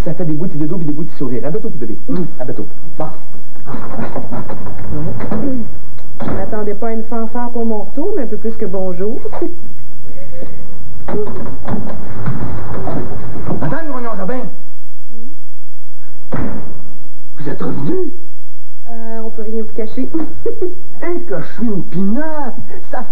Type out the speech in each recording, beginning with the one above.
Ça fait des beaux petits dodos et des beaux petits sourires. Abato, petit bébé. Abato. Bon. Je m'attendais pas à une fanfare pour mon retour, mais un peu plus que bonjour. Madame Grognon Jobin! Vous êtes revenu? On peut rien vous cacher. Et que je suis une pinotte! Ça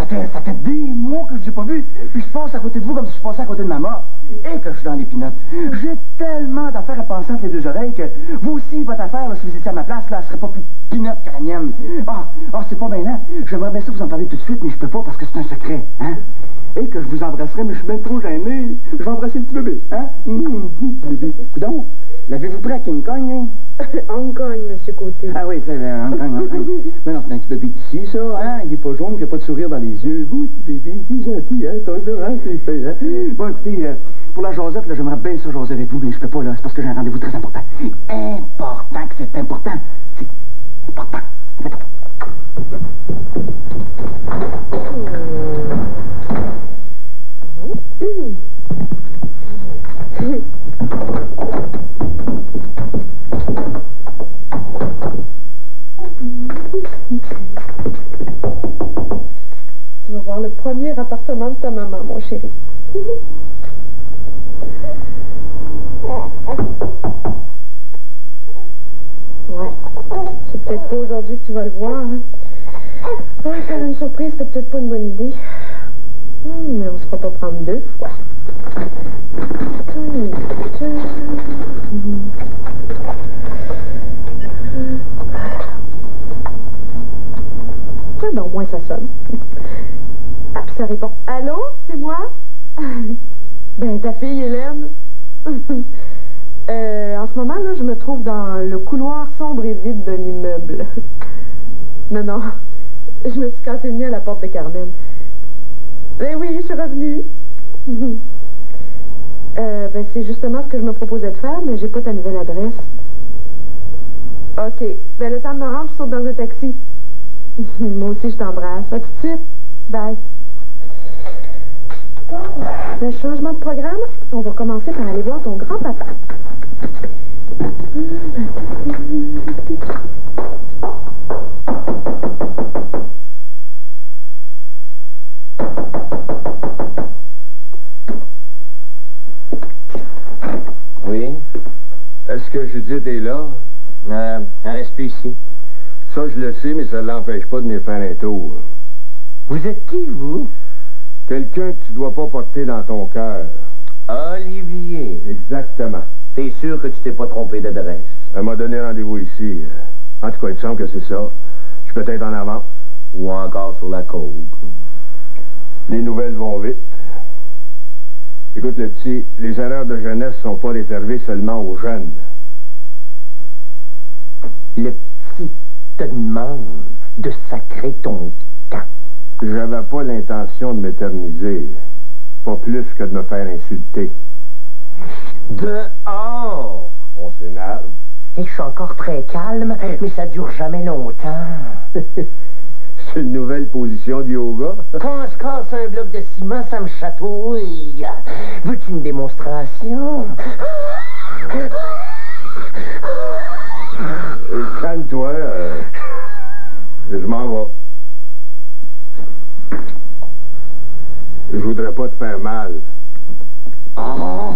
fait des mois que je ne vous ai pas vu, puis je passe à côté de vous comme si je passais à côté de ma mort. Et que je suis dans les pinottes. J'ai tellement d'affaires à penser entre les deux oreilles que vous aussi, votre affaire, là, si vous étiez à ma place, là, elle serait pas plus pinotte que la mienne. C'est pas maintenant. J'aimerais bien ça vous en parler tout de suite, mais je peux pas parce que c'est un secret, hein? Et que je vous embrasserai, mais je suis même trop gêné. Je vais embrasser le petit bébé, hein? Petit bébé. Coudonc, l'avez-vous pris à King Kong, hein? Hong Kong, monsieur Côté. Ah oui, c'est Hong Kong. Mais non, c'est un petit bébé d'ici, ça, hein? Il est pas jaune, il a pas de sourire dans les yeux. Vous, petit bébé, t'es gentil, hein? Toi, là, hein? C'est fait, hein? Bon, écoutez, pour la jasette, là, j'aimerais bien ça jaser avec vous, mais je peux pas, là. C'est parce que j'ai un rendez-vous très important. Important que c'est important. C'est important. Tu vas voir le premier appartement de ta maman, mon chéri. Ouais. C'est peut-être pas aujourd'hui que tu vas le voir, hein. Ouais, faire une surprise, c'était peut-être pas une bonne idée. Mais on se fera pas prendre deux fois. Ben, au moins ça sonne. Ah, puis ça répond. Allô, c'est moi? Ben, ta fille, Hélène. En ce moment, là, je me trouve dans le couloir sombre et vide d'un immeuble. Non, je me suis cassé le nez à la porte de Carmen. Ben oui, je suis revenue. Ben, c'est justement ce que je me proposais de faire, mais j'ai pas ta nouvelle adresse. OK. Ben, le temps de me rendre, je saute dans un taxi. Moi aussi, je t'embrasse. À tout de suite. Bye. Le changement de programme, on va commencer par aller voir ton grand-papa. Oui? Est-ce que Judith est là? Elle reste plus ici. Ça, je le sais, mais ça ne l'empêche pas de venir faire un tour. Vous êtes qui, vous? Quelqu'un que tu dois pas porter dans ton cœur. Olivier. Exactement. T'es sûr que tu t'es pas trompé d'adresse? Elle m'a donné rendez-vous ici. En tout cas, il me semble que c'est ça. Je suis peut-être en avance. Ou encore sur la coke. Les nouvelles vont vite. Écoute, le petit, les erreurs de jeunesse sont pas réservées seulement aux jeunes. Le petit te demande de sacrer ton camp. J'avais pas l'intention de m'éterniser. Pas plus que de me faire insulter. Dehors! On s'énerve. Et je suis encore très calme, mais ça dure jamais longtemps. C'est une nouvelle position de yoga. Quand je casse un bloc de ciment, ça me chatouille. Veux-tu une démonstration? Calme-toi. Je m'en vais. Je voudrais pas te faire mal. Oh.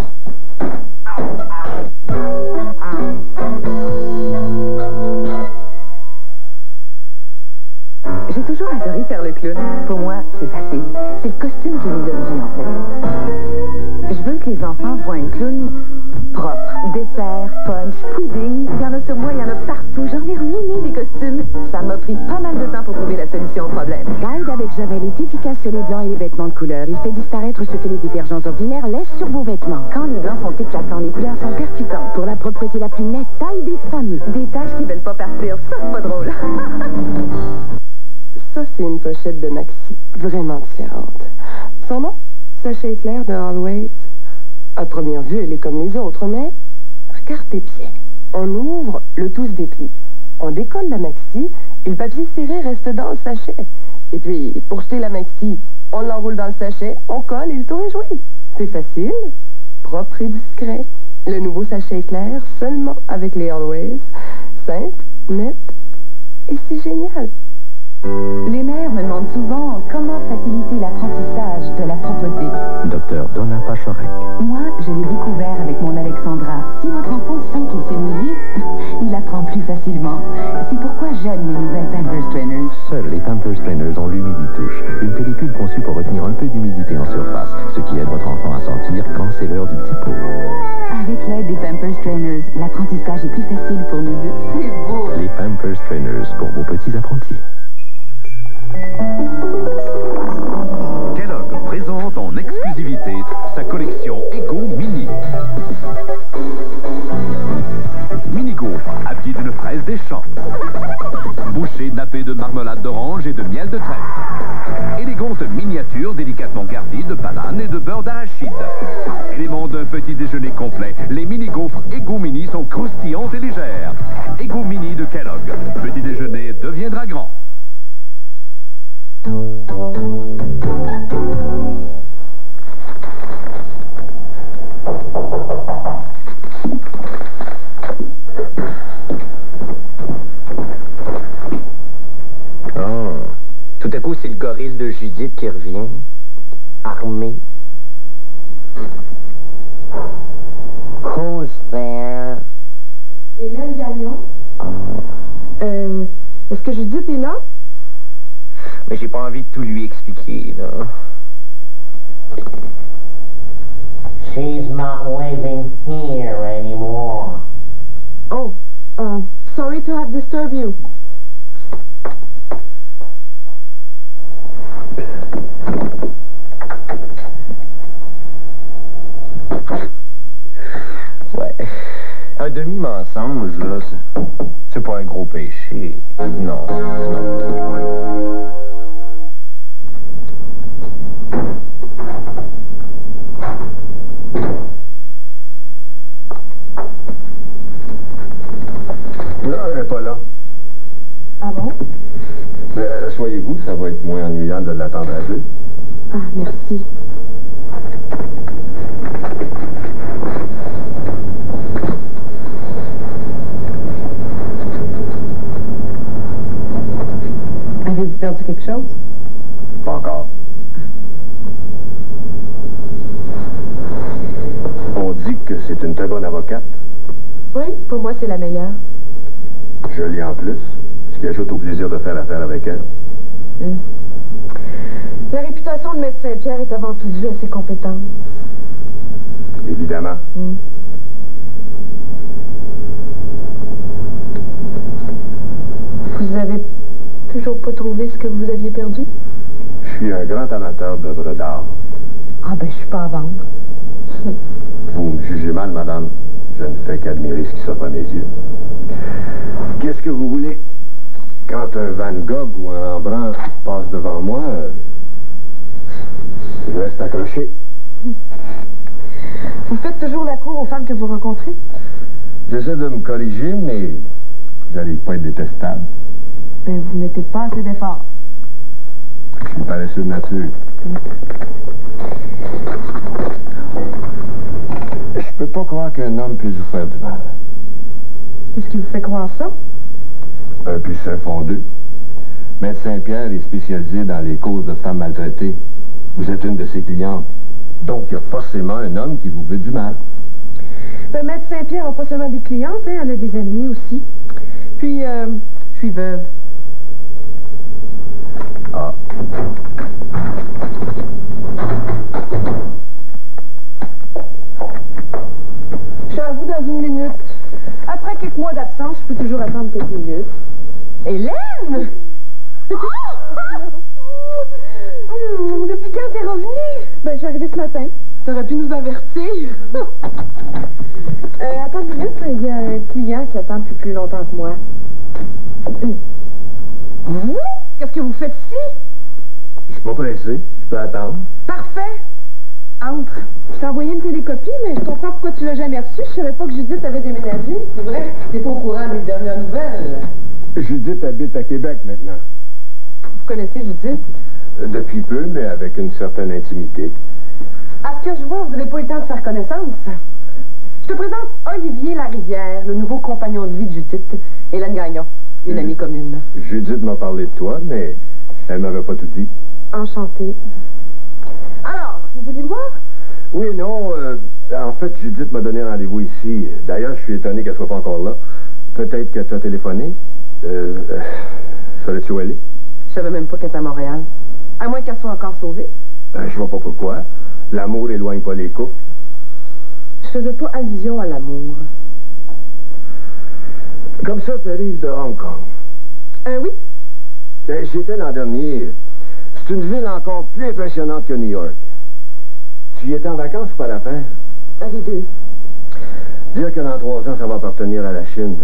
facile. C'est le costume qui lui donne vie, en fait. Je veux que les enfants voient une clown propre. Dessert, punch, pudding, il y en a sur moi, il y en a partout. J'en ai ruiné des costumes. Ça m'a pris pas mal de temps pour trouver la solution au problème. Glide avec Javel est efficace sur les blancs et les vêtements de couleur. Il fait disparaître ce que les détergents ordinaires laissent sur vos vêtements. Quand les blancs sont éclatants, les couleurs sont percutantes. Pour la propreté la plus nette, taille des fameux. Des taches qui veulent pas partir, ça c'est pas drôle. Ça, c'est une pochette de Maxi, vraiment différente. Son nom? Sachet éclair de Always. À première vue, elle est comme les autres, mais regarde tes pieds. On ouvre, le tout se déplie. On décolle la Maxi et le papier serré reste dans le sachet. Et puis, pour jeter la Maxi, on l'enroule dans le sachet, on colle et le tour est joué. C'est facile, propre et discret. Le nouveau sachet éclair, seulement avec les Always. Simple, net et c'est génial. Les mères me demandent souvent comment faciliter l'apprentissage de la propreté. Docteur Donna Pachorek. Moi, je l'ai découvert avec mon Alexandra. Si votre enfant sent qu'il s'est mouillé, il apprend plus facilement. C'est pourquoi j'aime les nouvelles Pampers Trainers. Seuls les Pampers Trainers ont l'humiditouche, une pellicule conçue pour retenir un peu d'humidité en surface, ce qui aide votre enfant à sentir quand c'est l'heure du petit pot. Avec l'aide des Pampers Trainers, l'apprentissage est plus facile pour nous deux. C'est beau! Les Pampers Trainers pour vos petits apprentis. Kellogg présente en exclusivité sa collection Eggo Mini. Mini gaufre à pied d'une fraise des champs. Bouchée nappée de marmelade d'orange et de miel de trèfle. Élégante miniature délicatement garnie de bananes et de beurre d'arachide. Élément d'un petit déjeuner complet, les mini gaufres Eggo Mini sont croustillantes et légères. Eggo Mini de Kellogg. Petit déjeuner deviendra grand. Tout à coup, c'est le gorille de Judith qui revient, armé. Who's there? Hélène Gagnon? Est-ce que Judith est là? Mais j'ai pas envie de tout lui expliquer, là. She's not living here anymore. Oh, sorry to have disturbed you. Ouais. Un demi-mensonge, là, c'est pas un gros péché. Non, non. Non, elle n'est pas là. Ah bon? Mais soyez-vous, ça va être moins ennuyant de l'attendre à deux. Ah, merci. Avez-vous perdu quelque chose? Pas encore. On dit que c'est une très bonne avocate. Oui, pour moi, c'est la meilleure. Jolie en plus, ce qui ajoute au plaisir de faire affaire avec elle. La réputation de Maître Saint-Pierre est avant tout due à ses compétences. Évidemment. Vous avez toujours pas trouvé ce que vous aviez perdu? Je suis un grand amateur d'œuvres d'art. Ah ben, je suis pas à vendre. Vous me jugez mal, madame. Je ne fais qu'admirer ce qui s'offre à mes yeux. Qu'est-ce que vous voulez? Quand un Van Gogh ou un Rembrandt passe devant moi, je reste accroché. Vous faites toujours la cour aux femmes que vous rencontrez? J'essaie de me corriger, mais j'arrive pas à être détestable. Ben, vous mettez pas assez d'efforts. Je suis paresseux de nature. Je peux pas croire qu'un homme puisse vous faire du mal. Qu'est-ce qui vous fait croire ça? Un plus un font deux. Maître Saint-Pierre est spécialisé dans les causes de femmes maltraitées. Vous êtes une de ses clientes. Donc, il y a forcément un homme qui vous veut du mal. Ben, Maître Saint-Pierre n'a pas seulement des clientes, hein, elle a des amis aussi. Puis, je suis veuve. Ah. quelques mois d'absence, je peux toujours attendre quelques minutes. Hélène! Depuis quand t'es revenue? Ben, je suis arrivée ce matin. T'aurais pu nous avertir. Attends une minute, il y a un client qui attend depuis plus longtemps que moi. Vous? Qu'est-ce que vous faites ici? Je suis pas pressé. Je peux attendre. Parfait. Entre. Je t'ai envoyé une télécopie, mais je comprends pourquoi tu l'as jamais reçue. Je savais pas que Judith avait déménagé. C'est vrai? T'es pas au courant des dernières nouvelles. Judith habite à Québec maintenant. Vous connaissez Judith? Depuis peu, mais avec une certaine intimité. À ce que je vois, vous n'avez pas eu le temps de faire connaissance. Je te présente Olivier Larivière, le nouveau compagnon de vie de Judith, Hélène Gagnon, une amie commune. Judith m'a parlé de toi, mais elle m'avait pas tout dit. Enchantée. Alors, vous voulez me voir? Oui et non. En fait, Judith m'a donné rendez-vous ici. D'ailleurs, je suis étonné qu'elle soit pas encore là. Peut-être qu'elle t'a téléphoné. Saurais-tu où elle est? Je savais même pas qu'elle était à Montréal. À moins qu'elle soit encore sauvée. Je vois pas pourquoi. L'amour éloigne pas les couples. Je faisais pas allusion à l'amour. Comme ça, tu arrives de Hong Kong. Oui. J'y étais l'an dernier. C'est une ville encore plus impressionnante que New York. Tu y étais en vacances ou pas d'affaires? Les deux. Dire que dans 3 ans, ça va appartenir à la Chine.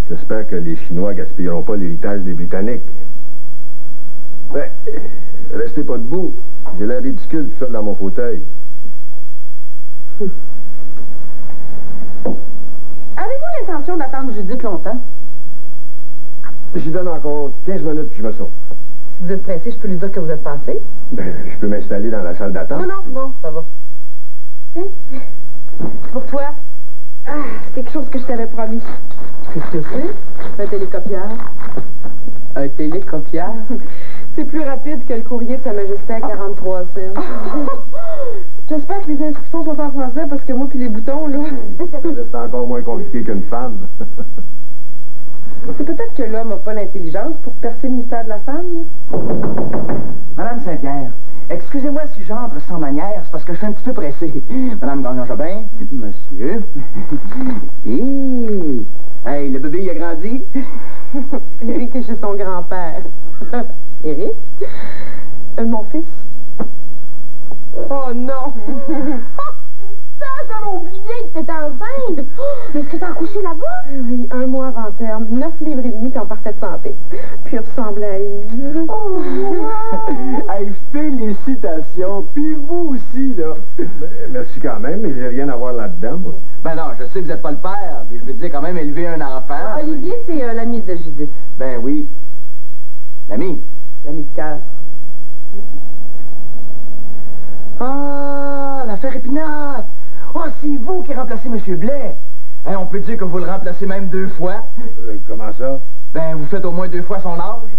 J'espère que les Chinois gaspilleront pas l'héritage des Britanniques. Restez pas debout. J'ai l'air ridicule tout seul dans mon fauteuil. Avez-vous l'intention d'attendre Judith longtemps? J'y donne encore 15 minutes puis je me sauve. Si vous êtes pressé, je peux lui dire que vous êtes passé. Je peux m'installer dans la salle d'attente. Non, ça va. Tiens, c'est pour toi. C'est quelque chose que je t'avais promis. Qu'est-ce que c'est? Un télécopieur. Un télécopieur? C'est plus rapide que le courrier de Sa Majesté à 43 cents. J'espère que les instructions sont en français parce que moi puis les boutons, là... C'est encore moins compliqué qu'une femme. C'est peut-être que l'homme n'a pas l'intelligence pour percer le mystère de la femme. Madame Saint-Pierre, excusez-moi si j'entre sans manière, c'est parce que je suis un petit peu pressé. Madame Gagnon-Jobin, monsieur. Hey, le bébé, il a grandi? Éric est chez son grand-père. Éric? Mon fils? Oh non! Ça, j'avais oublié que t'étais enceinte! Mais est-ce que t'as accouché là-bas? Oui, 1 mois avant terme, 9 livres et demi, puis en parfaite santé. Puis il ressemblait à Yves. Oh! Hey, félicitations! Puis vous aussi, là! Merci quand même, mais j'ai rien à voir là-dedans, moi. Ben non, je sais que vous n'êtes pas le père, mais je veux dire quand même élever un enfant. Olivier, c'est l'ami de Judith. Ben oui. L'ami? L'ami de cœur. Ah, l'affaire Épinate! Oh, c'est vous qui remplacez M. Blais! Hein, on peut dire que vous le remplacez même 2 fois. Comment ça? Ben, vous faites au moins 2 fois son âge.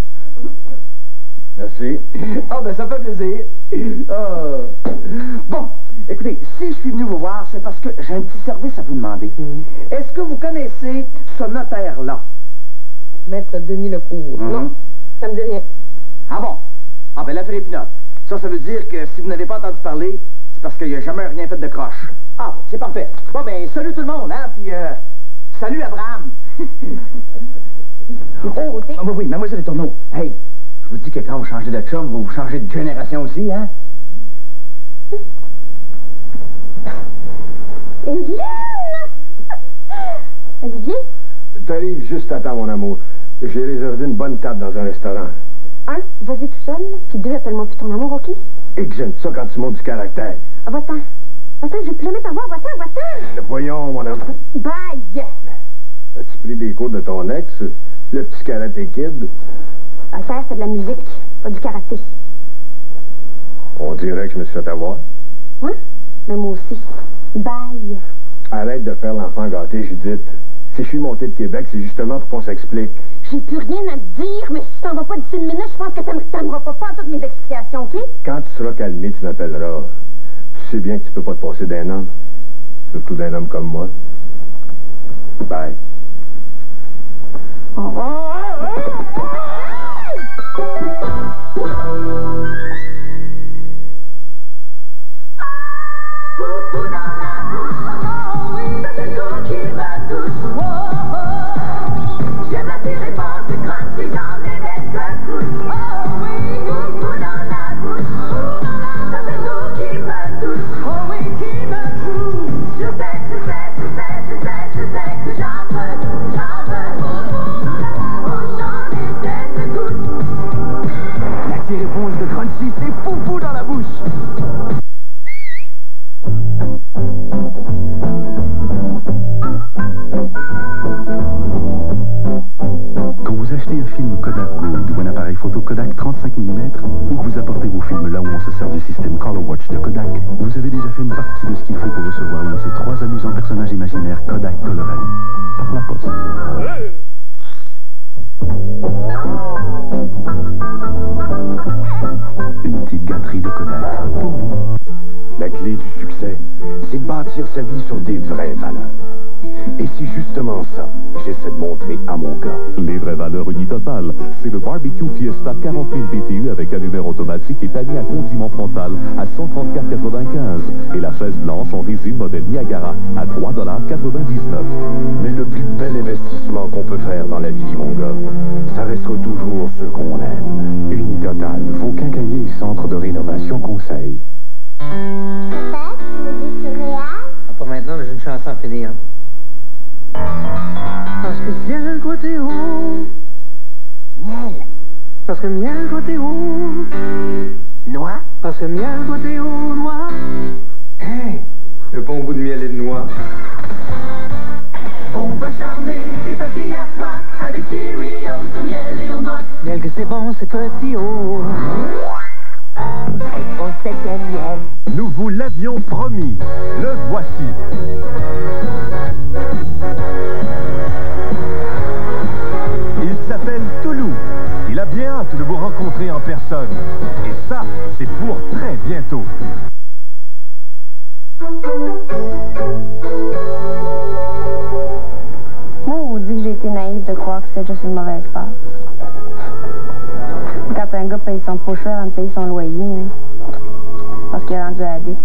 Merci. Ah, ben, ça fait plaisir. Bon, écoutez, si je suis venu vous voir, c'est parce que j'ai un petit service à vous demander. Est-ce que vous connaissez ce notaire-là? Maître Denis Lecourt. Non, ça me dit rien. Ah bon? Ah, ben, l'affaire Épinate. Ça veut dire que si vous n'avez pas entendu parler, c'est parce qu'il n'y a jamais rien fait de croche. Ah, c'est parfait. Bon, ben, salut tout le monde, hein, puis salut Abraham. Oh, oui, mademoiselle Tourneau. Hey, je vous dis que quand vous changez de chum, vous changez de génération aussi, hein? Hélène! Olivier? T'arrives juste à temps, mon amour. J'ai réservé une bonne table dans un restaurant. 1, vas-y tout seul, puis 2, appelle-moi plus ton amour, OK? Et que j'aime ça quand tu montes du caractère. Va-t'en. Va-t'en, je vais plus jamais t'avoir. Va-t'en, va-t'en. Voyons, mon amour. Bye! As-tu pris des cours de ton ex, le petit karaté kid? Faire, c'est de la musique, pas du karaté. On dirait que je me suis fait avoir. Hein? Mais moi aussi. Bye! Arrête de faire l'enfant gâté, Judith. Si je suis monté de Québec, c'est justement pour qu'on s'explique. J'ai plus rien à te dire, mais si tu t'en vas pas d'ici une minute, je pense que t'aimeras pas toutes mes explications, OK? Quand tu seras calmé, tu m'appelleras. Tu sais bien que tu peux pas te passer d'un homme. Surtout d'un homme comme moi. Bye. Poupou dans la bouche, oh oui, c'est le goût qui me touche, oh, oh. des réponses de crunchy, c'est foufou dans la bouche. Quand vous achetez un film Kodak Gold ou un appareil photo Kodak 35 mm, ou que vous apportez vos films là où on se sert du système Color Watch de Kodak, vous avez déjà fait une partie de ce qu'il faut pour recevoir l'un de ces 3 amusants personnages imaginaires Kodak colorés par la poste. Une petite gâterie de Kodak pour vous. La clé du succès, c'est de bâtir sa vie sur des vraies valeurs. Et c'est justement ça que j'essaie de montrer à mon gars. Les vraies valeurs Unitotal, c'est le barbecue Fiesta 40 000 BTU avec allumeur automatique et panier à condiment frontal à 134,95 et la chaise blanche en résine modèle Niagara à 3,99 $. Mais le plus bel investissement qu'on peut faire dans la vie, mon gars, ça restera toujours ce qu'on aime. Unitotal, vos quincailliers et centres de rénovation conseil. Papa, tu veux des céréales? Pas maintenant, mais j'ai une chanson à finir. Parce que ciel côté haut. Miel. Parce que miel côté haut. Noix. Parce que miel côté haut, noix. Hey, le bon goût de miel et de noix. On va charmer tes papilles à toi avec Cheerios au miel et aux noix. Miel que c'est bon, c'est petit haut. On sait qu'il y a miel. Nous vous l'avions promis. Le voici. Il s'appelle Toulou. Il a bien hâte de vous rencontrer en personne. Et ça, c'est pour très bientôt. Moi, on dit que j'ai été naïve de croire que c'était juste une mauvaise passe. Quand un gars paye son pusher avant de payer son loyer, hein, parce qu'il est rendu addict.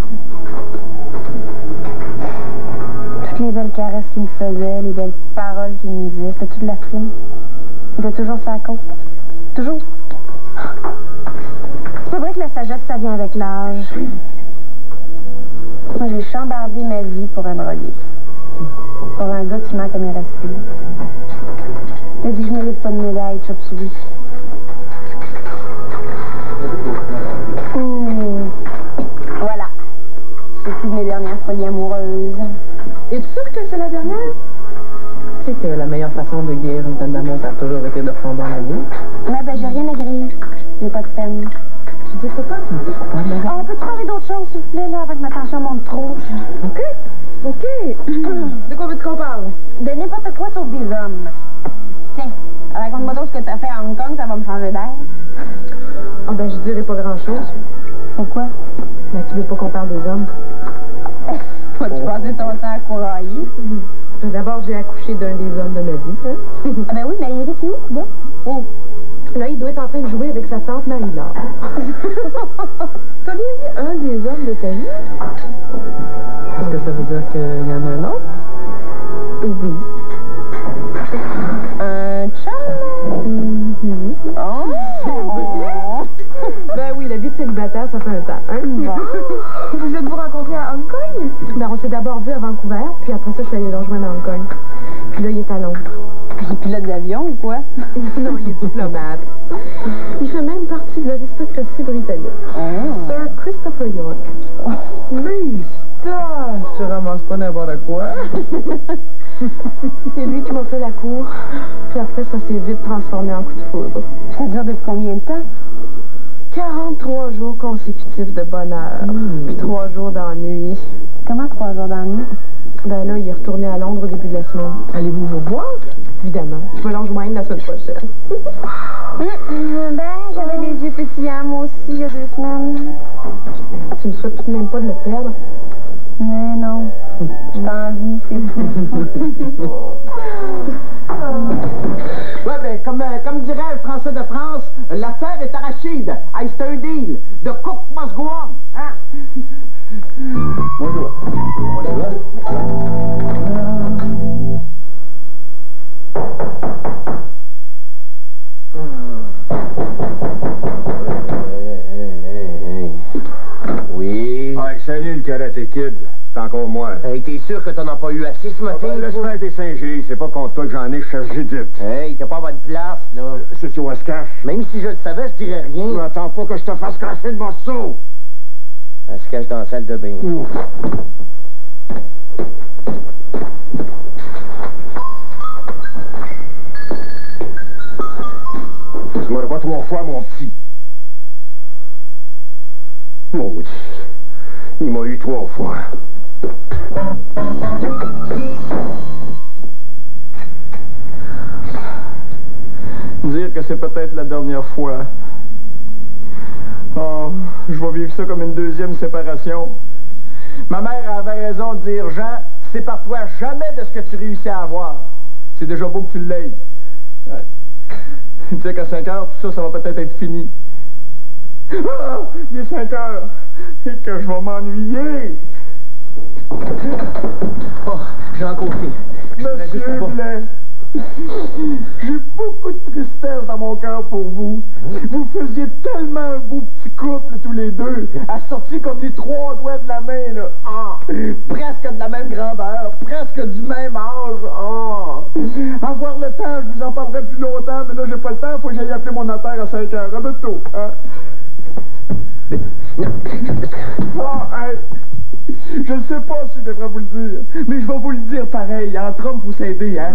Toutes les belles caresses qu'il me faisait, les belles paroles qu'il me disait, c'était toute la frime. Il était toujours sa côte. Toujours. C'est pas vrai que la sagesse, ça vient avec l'âge. Moi, j'ai chambardé ma vie pour un drogué. Pour un gars qui manque à mes respects. Il a dit que je mérite pas de médaille, chop suey. Voilà. C'est toutes mes dernières folies amoureuses. Es-tu sûr que c'est la dernière? Tu sais que la meilleure façon de guérir une peine d'amour, ça a toujours été de fondre dans la vie. Ouais, ben j'ai rien à guérir. J'ai pas de peine. Tu dis pas que tu pas de Oh, on peut-tu parler d'autre chose, s'il vous plaît, là, avant que ma tension monte trop? OK. OK. De quoi veux-tu qu'on parle? De n'importe quoi sauf des hommes. Tiens, raconte-moi donc ce que t'as fait à Hong Kong, ça va me changer d'air. Ah ben, je dirais pas grand-chose. Pourquoi? Ben, tu veux pas qu'on parle des hommes? Vas-tu passer ton temps à courailler? Ben, d'abord, j'ai accouché d'un des hommes de ma vie, hein? Ah ben oui, mais Eric est où, là? Oh. Là, il doit être en train de jouer avec sa tante Marie-Laure. T'as bien dit un des hommes de ta vie? Est-ce que ça veut dire qu'il y en a un autre? Oui. Un chum? Oh! Ben oui, la vie de célibataire, ça fait un temps, hein? Bon. Vous êtes-vous rencontrés à Hong Kong? Ben, on s'est d'abord vus à Vancouver, puis après ça, je suis allée le rejoindre à Hong Kong. Puis là, il est à Londres. Il est pilote d'avion ou quoi? Non, il est diplomate. Il fait même partie de l'aristocratie britannique. Oh. Sir Christopher York. Oui, ça, je ramasse pas n'importe quoi. C'est lui qui m'a fait la cour. Puis après, ça s'est vite transformé en coup de foudre. Ça dure depuis combien de temps? 43 jours consécutifs de bonheur. Puis 3 jours d'ennui. Comment 3 jours d'ennui? Ben là, il est retourné à Londres au début de la semaine. Allez-vous vous voir? Évidemment. Je vais l'en joindre la semaine prochaine. Ben, j'avais les yeux pétillants, moi aussi, il y a 2 semaines. Tu me souhaites tout de même pas de le perdre? Mais non. Je t'envie, c'est tout. Ouais, ben, comme dirait le Français de France, l'affaire est arachide. Hey, c'est un deal. The cook must go on. Hein? Bonjour. Bonjour. Oui. Ouais, salut le Karate Kid. c'est encore moi. Hey, t'es sûr que t'en as pas eu assez ce matin? Laisse faire tes Saint-G, c'est pas contre toi que j'en ai, je cherche Judith. Hey, t'as pas bonne place, là. C'est où elle se cache? Même si je le savais, je dirais rien. Attends pas que je te fasse cracher le morceau. Elle se cache dans la salle de bain. Tu m'aurais pas 3 fois, mon petit. Maudit. Il m'a eu 3 fois. Dire que c'est peut-être la dernière fois. Oh, je vais vivre ça comme une deuxième séparation. Ma mère avait raison de dire, Jean, sépare-toi jamais de ce que tu réussis à avoir. C'est déjà beau que tu l'aies. Ouais. Tu sais qu'à 5 heures, tout ça, ça va peut-être être fini. Ah, il est 5 heures. Et que je vais m'ennuyer. Oh, Jean Côté. Monsieur Blais, j'ai beaucoup de tristesse dans mon cœur pour vous. Vous faisiez tellement un beau petit couple, tous les deux, assortis comme les 3 doigts de la main, là. Ah, presque de la même grandeur, presque du même âge. Ah. Avoir le temps, je vous en parlerai plus longtemps, mais là, j'ai pas le temps, faut que j'aille appeler mon notaire à 5 heures. À bientôt, hein. Ah, hey. Je ne sais pas si je devrais vous le dire, mais je vais vous le dire pareil. Entre hommes, faut s'aider, hein?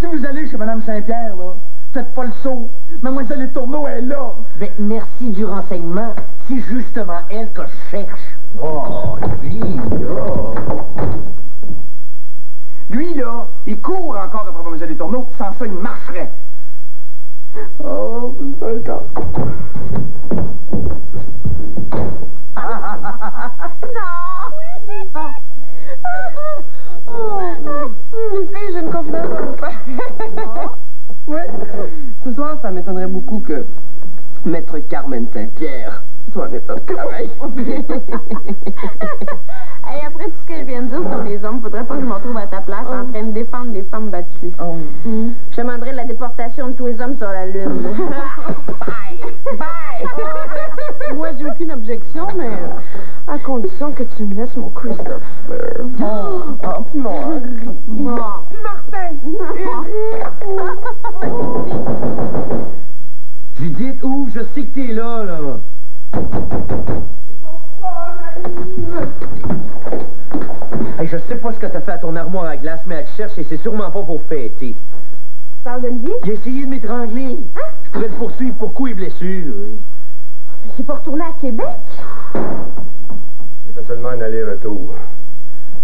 Si vous allez chez Mme Saint-Pierre, là, faites pas le saut. Mademoiselle Les Tourneaux est là. Ben, merci du renseignement. C'est justement elle que je cherche. Oh, lui, là. Lui, là, il court encore après Mademoiselle Les Tourneaux. Sans ça, il marcherait. Oh, 5 ans. Les filles, j'ai une confidence à vous faire. Oui. Ce soir, ça m'étonnerait beaucoup que Maître Carmen Saint-Pierre soit en état de travail. Hey, après tout ce que je viens de dire sur les hommes, faudrait pas que je me retrouve à ta place en train de défendre des femmes battues. Je demanderais la déportation de tous les hommes sur la Lune. Bye! Bye! Moi, j'ai aucune objection, mais à condition que tu me laisses mon Christopher. Oh, mon Henri. Bon. Martin! Judith, où? Je sais que t'es là, là. Hey, je sais pas ce que t'as fait à ton armoire à glace, mais elle te cherche et c'est sûrement pas pour fêter. Tu parles d'Olivier? Il a essayé de m'étrangler. Hein? Je pourrais le poursuivre pour coups et blessures. J'ai pas retourné à Québec? J'ai fait seulement un aller-retour.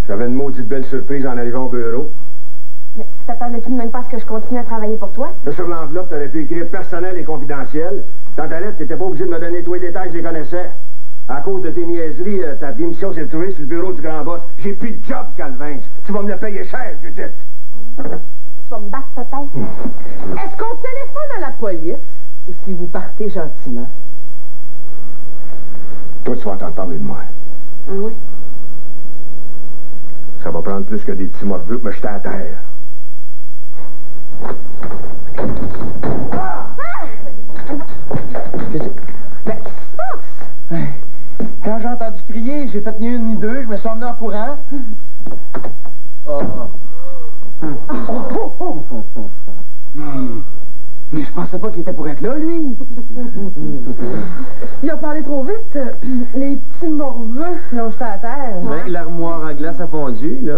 J'avais une maudite belle surprise en arrivant au bureau. Mais t'attendais-tu même pas à ce que je continue à travailler pour toi? Là, sur l'enveloppe, t'aurais pu écrire personnel et confidentiel. Dans ta lettre, t'étais pas obligé de me donner tous les détails, je les connaissais. À cause de tes niaiseries, ta démission s'est trouvée sur le bureau du grand boss. J'ai plus de job, Calvin. Tu vas me le payer cher, Judith. Tu vas me battre peut-être? Est-ce qu'on téléphone à la police ou si vous partez gentiment? Toi, tu vas entendre parler de moi. Ah oui? Ça va prendre plus que des petits morveux pour me jeter à terre. Quand j'ai entendu crier, j'ai fait ni une ni deux, je me suis emmené en courant. Mais je pensais pas qu'il était pour être là, lui. Il a parlé trop vite. Les petits morveux l'ont jeté à terre. Ouais, l'armoire à glace a fondu, là.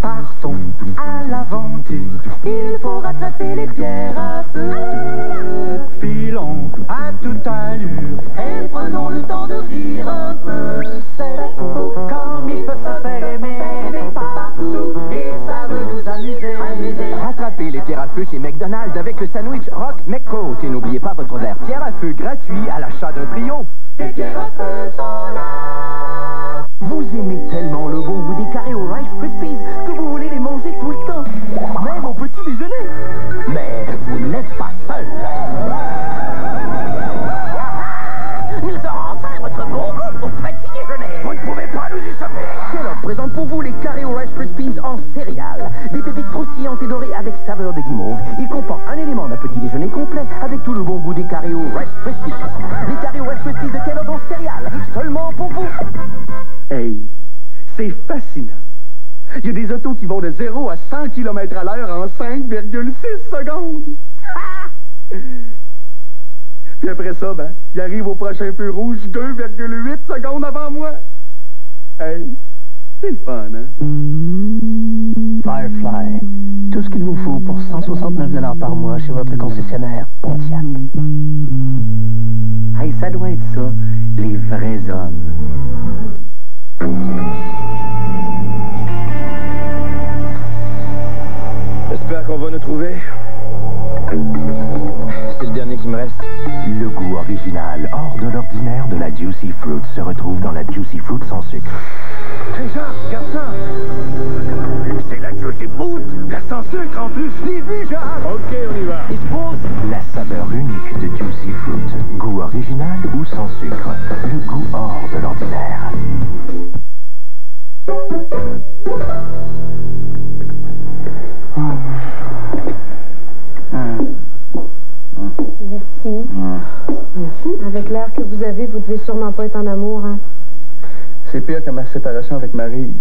Partons à l'aventure, il faut rattraper les pierres à feu. Filons à toute allure et prenons le temps de rire un peu. C'est beau comme il peut se faire aimer partout et ça veut nous amuser. Rattrapez les pierres à feu chez McDonald's avec le sandwich Rock McCoat. Et n'oubliez pas votre verre pierre à feu gratuit à l'achat d'un trio. Les pierres à feu sont là. Vous aimez tellement le bon goût des carrés au Rice Krispies que vous voulez les manger tout le temps, même au petit déjeuner. Mais vous n'êtes pas seul. Nous aurons enfin votre bon goût au petit déjeuner. Vous ne pouvez pas nous échapper. Alors, présente pour vous les carrés au Rice Krispies en céréales. Des pépites croustillantes et dorées avec saveur de guimauve. Il comporte un élément d'un petit déjeuner complet avec tout le bon goût des Carré Rice Krispies. Les Carré Rice Krispies de Kellogg en céréales, seulement pour vous. Hey, c'est fascinant. Il y a des autos qui vont de 0 à 100 km à l'heure en 5,6 secondes. Ah! Puis après ça, ben, il arrive au prochain feu rouge 2,8 secondes avant moi. Hey, c'est le fun, hein? Firefly, tout ce qu'il vous faut pour 169 $ par mois chez votre concessionnaire Pontiac. Hey, ça doit être ça, les vrais hommes. J'espère qu'on va nous trouver. C'est le dernier qui me reste. Le goût original, hors de l'ordinaire de la Juicy Fruit se retrouve dans la Juicy Fruit sans sucre. Hey Jean, regarde ça! C'est la Juicy Fruit, la sans sucre en plus, je l'ai vu, Jacques! Ok, on y va. Il se pose. La saveur unique de Juicy Fruit. Goût original ou sans sucre. Le goût hors de l'ordinaire. Merci. Merci. Avec l'air que vous avez, vous devez sûrement pas être en amour, hein? C'est pire que ma séparation avec Maryse.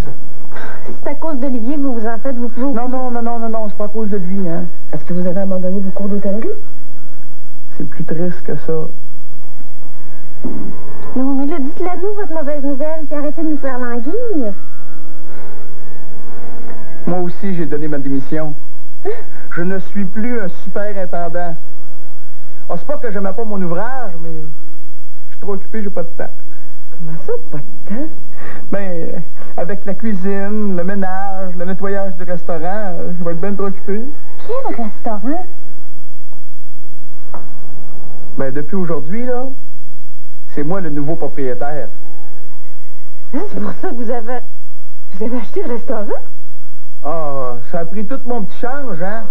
Si c'est à cause d'Olivier que vous vous en faites, vous pouvez... Non, c'est pas à cause de lui, hein. Est-ce que vous avez abandonné vos cours d'hôtellerie? C'est plus triste que ça. Non, mais là, dites-la nous, votre mauvaise nouvelle, puis arrêtez de nous faire languir. Moi aussi, j'ai donné ma démission. Je ne suis plus un superintendant. Oh, c'est pas que j'aimais pas mon ouvrage, mais je suis trop occupé, j'ai pas de temps. Comment ça, pas de temps? Ben, avec la cuisine, le ménage, le nettoyage du restaurant, je vais être bien trop occupé. Quel restaurant? Ben, depuis aujourd'hui, là, c'est moi le nouveau propriétaire. Hein, c'est pour ça que vous avez acheté le restaurant? Ah, ça a pris tout mon petit change, hein?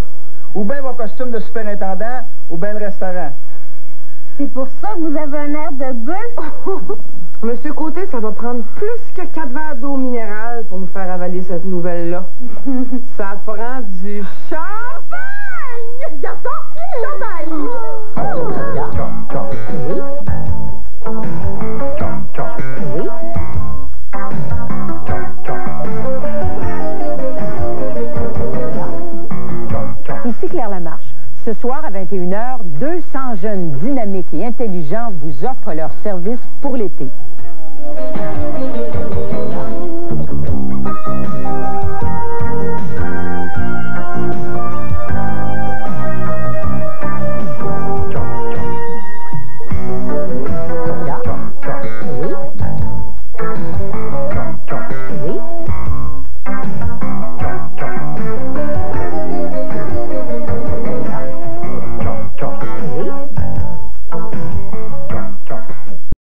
Ou bien mon costume de superintendant, ou bien le restaurant. C'est pour ça que vous avez un air de bœuf? Monsieur Côté, ça va prendre plus que 4 verres d'eau minérale pour nous faire avaler cette nouvelle-là. Ça prend du champagne! Garçon, champagne! Oui. Ici Claire Lamarche. Ce soir à 21h, 200 jeunes dynamiques et intelligents vous offrent leurs services pour l'été.